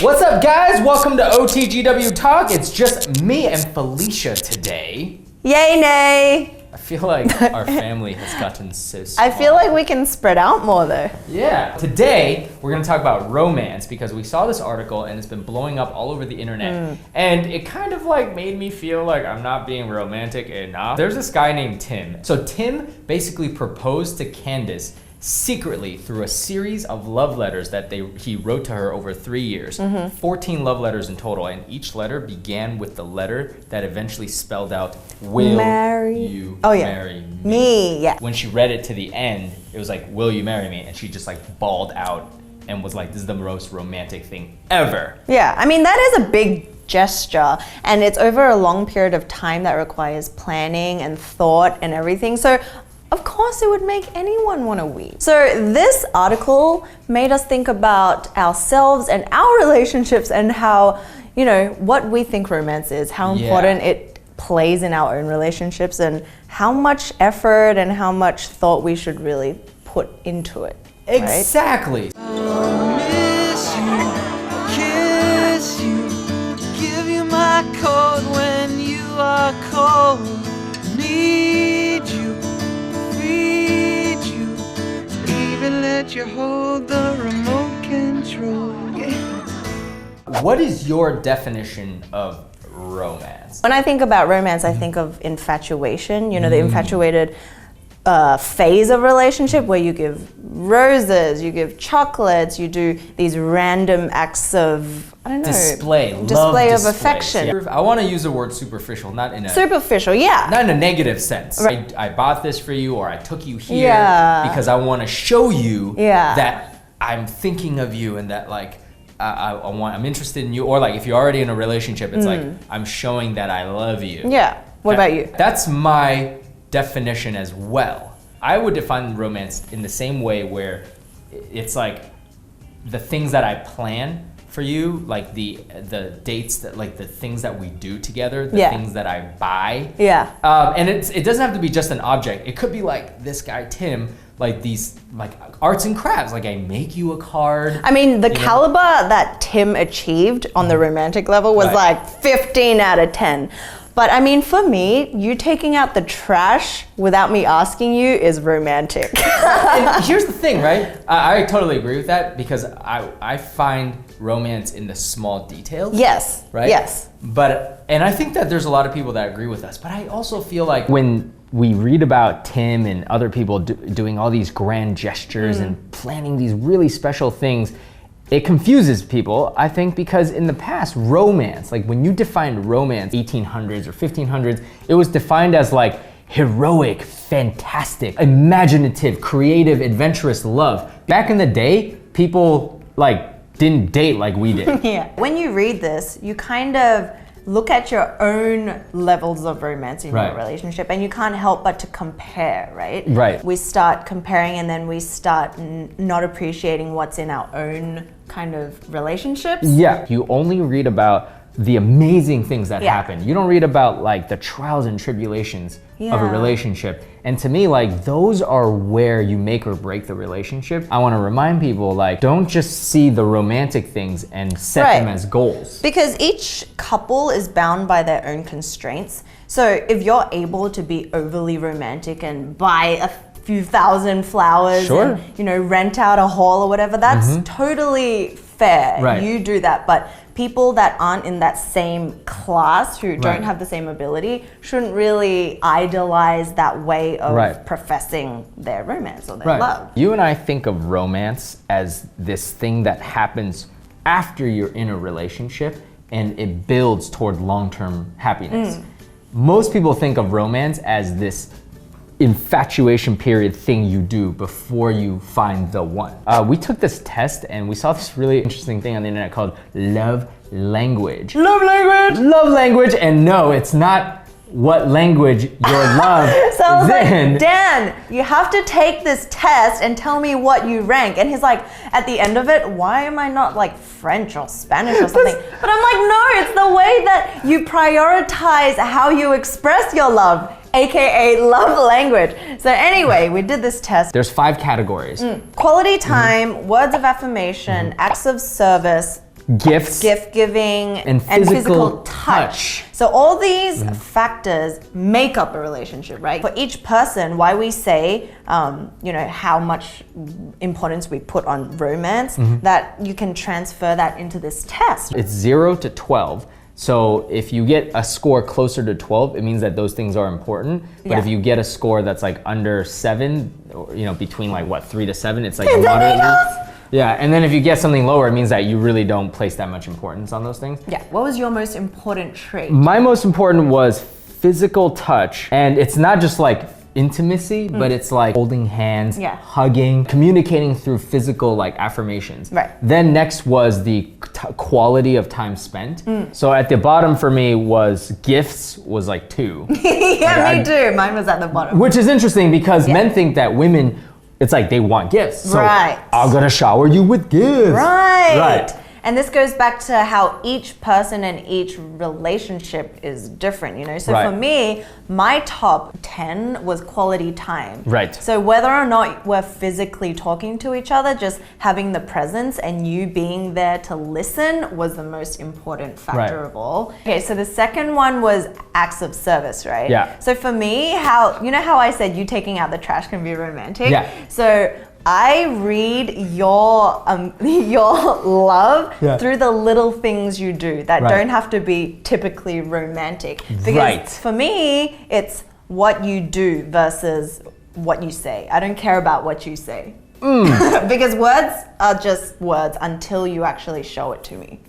What's up, guys? Welcome to OTGW Talk. It's just me and Felicia today. Yay, nay. I feel like our family has gotten so small. I feel like we can spread out more though. Yeah. Today, we're going to talk about romance because we saw this article and it's been blowing up all over the internet. And it kind of like made me feel like I'm not being romantic enough. There's this guy named Tim. So Tim basically proposed to Candace secretly through a series of love letters that he wrote to her over 3 years. 14 love letters in total, and each letter began with the letter that eventually spelled out, will you marry me? Yeah. When she read it to the end, it was like, will you marry me? And she just like bawled out and was like, this is the most romantic thing ever. Yeah, I mean, that is a big gesture, and it's over a long period of time that requires planning and thought and everything. So of course it would make anyone want to weep. So this article made us think about ourselves and our relationships and how, you know, what we think romance is, how important it plays in our own relationships, and how much effort and how much thought we should really put into it. Exactly. Right? I'll miss you, kiss you, give you my coat when you are cold, need you, feed you, even let you hold the remote control. What is your definition of romance? When I think about romance, I think of infatuation, you know, the infatuated phase of relationship where you give roses, you give chocolates, you do these random acts of, I don't know, display of affection. Yeah. I want to use the word superficial, not in a Superficial, yeah. not in a negative sense. Right. I bought this for you, or I took you here because I want to show you that I'm thinking of you and that like I'm interested in you, or like if you're already in a relationship, it's like I'm showing that I love you. Yeah. What about you? That's my definition as well. I would define romance in the same way where it's like the things that I plan for you, like the dates, that like the things that we do together, the things that I buy. Yeah. And it doesn't have to be just an object. It could be like this guy Tim, like these like arts and crafts. Like I make you a card. I mean, the caliber that Tim achieved on the romantic level was like 15 out of 10. But I mean, for me, you taking out the trash without me asking you is romantic. And here's the thing, right? I totally agree with that because I find romance in the small details. Yes. Right? Yes. And I think that there's a lot of people that agree with us, but I also feel like when we read about Tim and other people doing all these grand gestures and planning these really special things, it confuses people, I think, because in the past, romance, like when you defined romance 1800s or 1500s, it was defined as like heroic, fantastic, imaginative, creative, adventurous love. Back in the day, people like didn't date like we did. Yeah. When you read this, you kind of look at your own levels of romance in your relationship, and you can't help but to compare, right? Right. We start comparing, and then we start not appreciating what's in our own kind of relationships. Yeah, you only read about the amazing things that happen. You don't read about like the trials and tribulations of a relationship. And to me, like those are where you make or break the relationship. I want to remind people, like, don't just see the romantic things and set them as goals. Because each couple is bound by their own constraints. So if you're able to be overly romantic and buy a few thousand flowers and, you know, rent out a hall or whatever, that's totally fair. Right. You do that. But people that aren't in that same class, who don't have the same ability, shouldn't really idolize that way of professing their romance or their love. You and I think of romance as this thing that happens after you're in a relationship and it builds toward long-term happiness. Most people think of romance as this infatuation period thing you do before you find the one. We took this test and we saw this really interesting thing on the internet called love language. Love language! Love language, and no, it's not what language your love So I was then. like, Dan, you have to take this test and tell me what you rank. And he's like, at the end of it, why am I not like French or Spanish or something? But I'm like, no, it's the way that you prioritize how you express your love, aka love language. So anyway, we did this test. There's 5 categories. Quality time, words of affirmation, acts of service, gifts, gift giving, and physical touch. So all these factors make up a relationship, right? For each person, why we say, how much importance we put on romance, that you can transfer that into this test. It's 0 to 12. So if you get a score closer to 12, it means that those things are important. But if you get a score that's like under 7, or, between like 3 to 7, it's like moderately. Yeah, and then if you get something lower, it means that you really don't place that much importance on those things. Yeah. What was your most important trait? My most important was physical touch, and it's not just like intimacy, but it's like holding hands, hugging, communicating through physical like affirmations. Right. Then next was the quality of time spent. So at the bottom for me was gifts was like 2. Me too. Mine was at the bottom. Which is interesting because men think that women, it's like they want gifts. So I'm gonna shower you with gifts. Right. And this goes back to how each person and each relationship is different, So for me, my top 10 was quality time. Right. So whether or not we're physically talking to each other, just having the presence and you being there to listen was the most important factor of all. Okay, so the second one was acts of service, right? Yeah. So for me, how I said you taking out the trash can be romantic? Yeah. So I read your love through the little things you do that don't have to be typically romantic. Because for me, it's what you do versus what you say. I don't care about what you say. Because words are just words until you actually show it to me.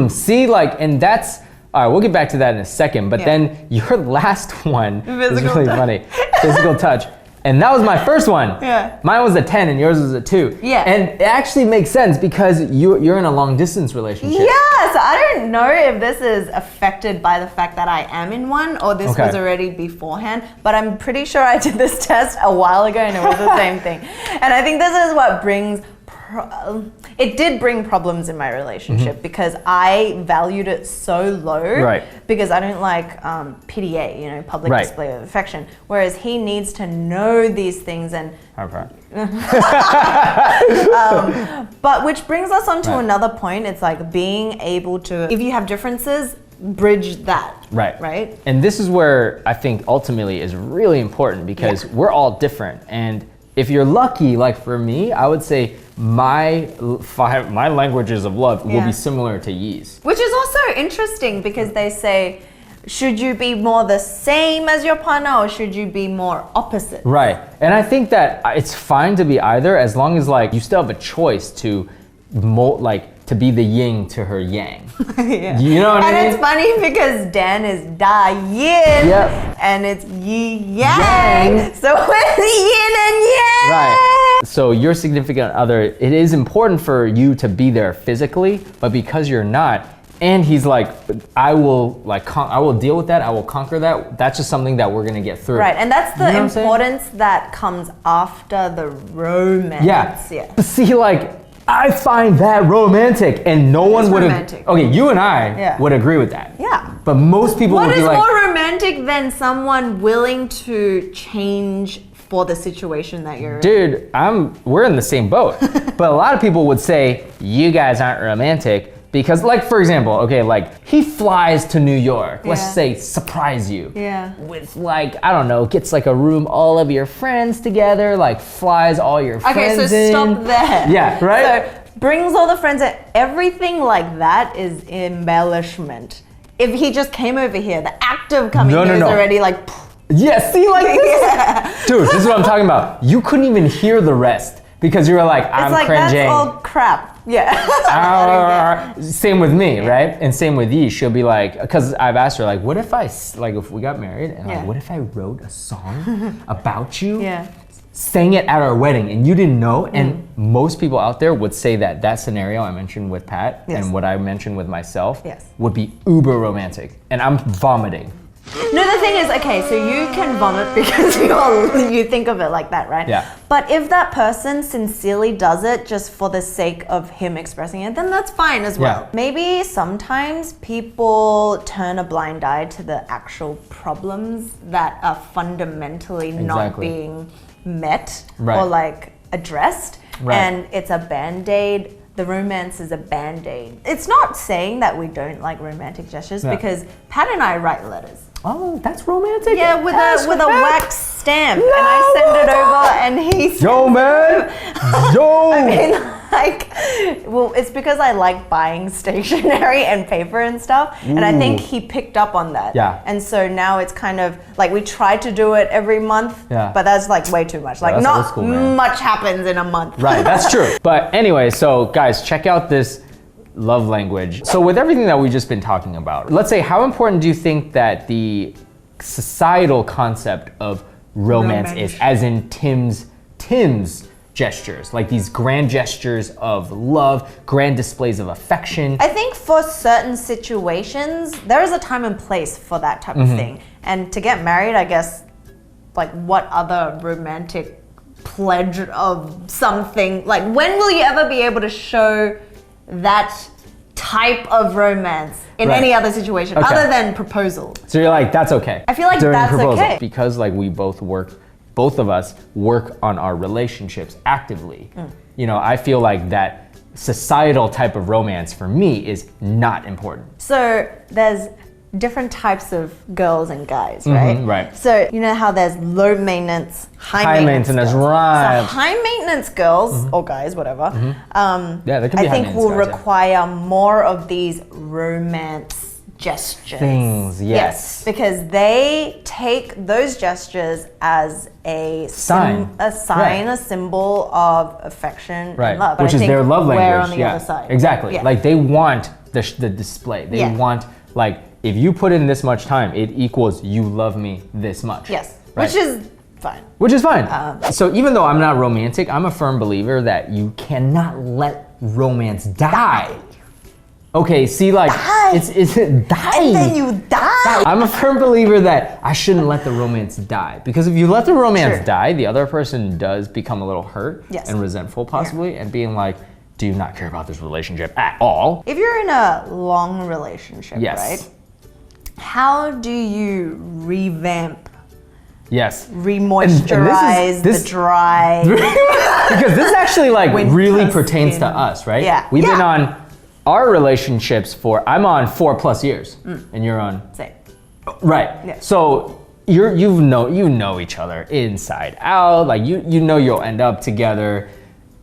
See, and that's, all right, we'll get back to that in a second, but then your last one is really funny. Physical touch. And that was my first one. Yeah. Mine was a 10 and yours was a 2. Yeah. And it actually makes sense because you're in a long distance relationship. Yeah, so I don't know if this is affected by the fact that I am in one or this was already beforehand, but I'm pretty sure I did this test a while ago and it was the same thing. And I think this is what brings it did bring problems in my relationship because I valued it so low because I don't like PDA, public display of affection, whereas he needs to know these things and but which brings us on to another point. It's like being able to, if you have differences, bridge that. Right. And this is where I think ultimately is really important because we're all different. And if you're lucky, like for me, I would say my languages of love will be similar to Yi's. Which is also interesting because they say, should you be more the same as your partner or should you be more opposite? Right. And I think that it's fine to be either as long as you still have a choice to to be the yin to her yang. You know what I mean? And it's funny because Dan is da yin and it's yi yang. So we're the yin and yang. Right. So your significant other, it is important for you to be there physically, but because you're not, and he's like, I will deal with that. I will conquer that. That's just something that we're gonna get through. Right, and that's the importance that comes after the romance. Yeah. See, I find that romantic, and no one would have. Okay, you and I would agree with that. Yeah. But most people would be like. What is more romantic than someone willing to change for the situation that you're in? Dude, we're in the same boat. But a lot of people would say you guys aren't romantic because, for example, he flies to New York. Let's say surprise you. Yeah. With I don't know, gets a room, all of your friends together, flies all your friends in. Okay, so stop there. Yeah, right? So brings all the friends in. Everything like that is embellishment. If he just came over here, the act of coming here is already yeah, see, this? Dude, this is what I'm talking about. You couldn't even hear the rest because you were I'm cringing. That's all crap. Yeah. Same with me, right? And same with Yi. She'll be because I've asked her, what if if we got married and what if I wrote a song about you? Yeah. Sang it at our wedding and you didn't know? And most people out there would say that scenario I mentioned with Pat and what I mentioned with myself would be uber romantic. And I'm vomiting. No, the thing is, so you can vomit because you think of it like that, right? Yeah. But if that person sincerely does it just for the sake of him expressing it, then that's fine as well. Yeah. Maybe sometimes people turn a blind eye to the actual problems that are fundamentally not being met or addressed. Right. And it's a band-aid the romance is a band-aid. It's not saying that we don't like romantic gestures because Pat and I write letters. Oh, that's romantic. Yeah, with a wax stamp, and I send it over, and he. Yo, man. Yo. I mean, like, well, it's because I like buying stationery and paper and stuff, and I think he picked up on that. Yeah. And so now it's kind of like we try to do it every month, but that's like way too much. Like, not school, much happens in a month. Right, that's true. But anyway, so guys, check out this love language. So with everything that we've just been talking about, let's say, how important do you think that the societal concept of romance is, as in Tim's gestures, like these grand gestures of love, grand displays of affection? I think for certain situations, there is a time and place for that type of thing. And to get married, I guess, like, what other romantic pledge of something, like, when will you ever be able to show that type of romance in any other situation other than proposal? So you're like, that's okay. I feel like during that's proposal. okay. Because like both of us work on our relationships actively. You know, I feel like that societal type of romance for me is not important. So there's different types of girls and guys, right? Right. So you know how there's low maintenance, high maintenance girls. right. So high maintenance girls or guys, whatever. Yeah, there can be I think high will maintenance guys, require more of these romance gestures. Things, yes. Because they take those gestures as a Sign. a symbol of affection and love. But Which I is think their love language. we're on the other side. Exactly. Yeah. Like they want the display. They want, like, if you put in this much time, it equals you love me this much. Yes. Right? Which is fine. Which is fine. So even though I'm not romantic, I'm a firm believer that you cannot let romance die. Okay, see, like, it's die. And then you die. I'm a firm believer that I shouldn't let the romance die, because if you let the romance die, the other person does become a little hurt and resentful possibly, and being like, do you not care about this relationship at all? If you're in a long relationship, right? How do you revamp, remoisturize the dry? Because this actually like really Winter pertains skin. to us, right? Yeah. We've been on our relationships I'm on 4+ years, and you're on. Same. Right. Yeah. So you know each other inside out. Like you know you'll end up together,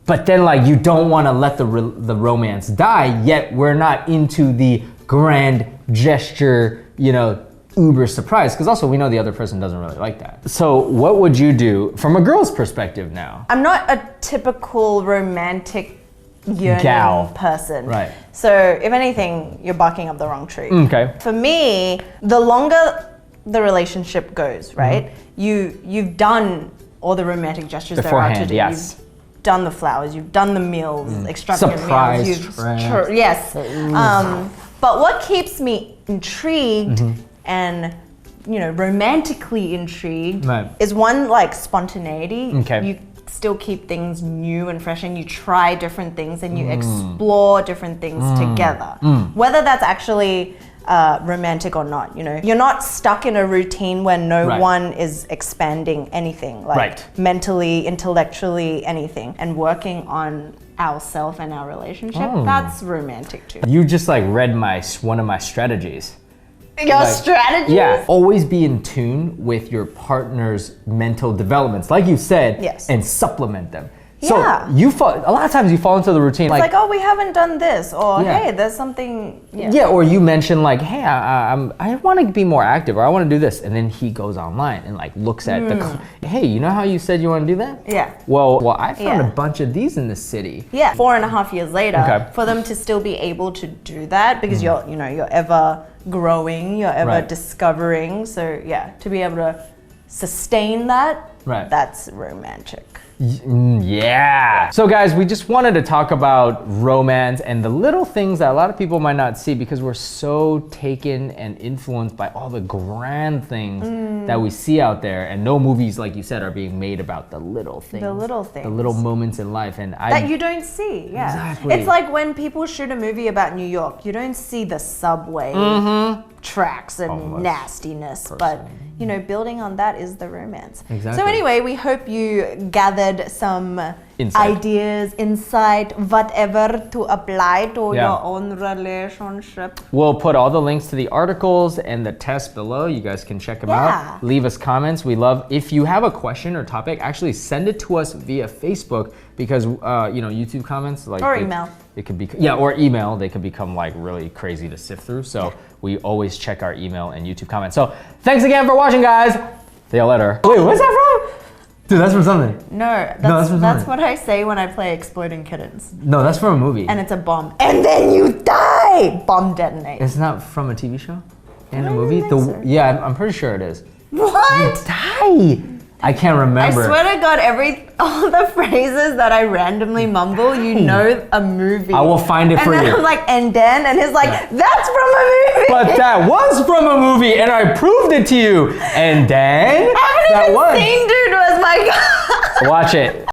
but then like you don't want to let the romance die. Yet we're not into the grand gesture, you know, uber surprise, because also we know the other person doesn't really like that. So what would you do from a girl's perspective now? I'm not a typical romantic yearning person. Right. So if anything, you're barking up the wrong tree. Okay. For me, the longer the relationship goes, right? You've done all the romantic gestures there are to do. Yes. You've done the flowers, you've done the meals, extravagant Surprise meals. trips. Yes. But what keeps me intrigued and, you know, romantically intrigued is one, like, spontaneity. Okay. You still keep things new and fresh, and you try different things and you explore different things together. Whether that's actually romantic or not, you know. You're not stuck in a routine where no one is expanding anything, like mentally, intellectually, anything, and working on ourself and our relationship. That's romantic too. You just like read one of my strategies. Your strategies? Yeah, always be in tune with your partner's mental developments, like you said, and supplement them. So a lot of times you fall into the routine. It's like, oh, we haven't done this, or hey, there's something. Yeah, or you mention like, hey, I want to be more active, or I want to do this, and then he goes online and like looks at hey, you know how you said you want to do that? Yeah. Well, I found a bunch of these in the city. Yeah. 4.5 years later, for them to still be able to do that, because you're ever growing, you're ever discovering. So yeah, to be able to sustain that, that's romantic. Yeah. So guys, we just wanted to talk about romance and the little things that a lot of people might not see, because we're so taken and influenced by all the grand things that we see out there, and no movies, like you said, are being made about the little things. The little things. The little moments in life. And that you don't see, Exactly. It's like when people shoot a movie about New York, you don't see the subway tracks and nastiness, but you know, building on that is the romance. Exactly. So anyway, we hope you gathered some ideas, insight, whatever to apply to Yeah. your own relationship. We'll put all the links to the articles and the tests below. You guys can check them Yeah. out. Leave us comments. We love, if you have a question or topic, actually send it to us via Facebook because, YouTube comments. Or email. It could be, or email. They could become like really crazy to sift through. So we always check our email and YouTube comments. So thanks again for watching, guys. See you later. Wait, what's that from? Dude, that's from something. No, that's from that's something. what I say when I play Exploding Kittens. No, that's from a movie. And it's a bomb. And then you die! Bomb detonates. It's not from a TV show and a I don't movie. think so. Yeah, I'm pretty sure it is. What? Die. I can't I remember. swear to God, all the phrases that I randomly mumble, you know a movie. I will find it for And you. then I'm like, and then, and he's like, that's from a movie. But that was from a movie, and I proved it to you. And then I haven't that even was. seen Dude Was My God. Watch it.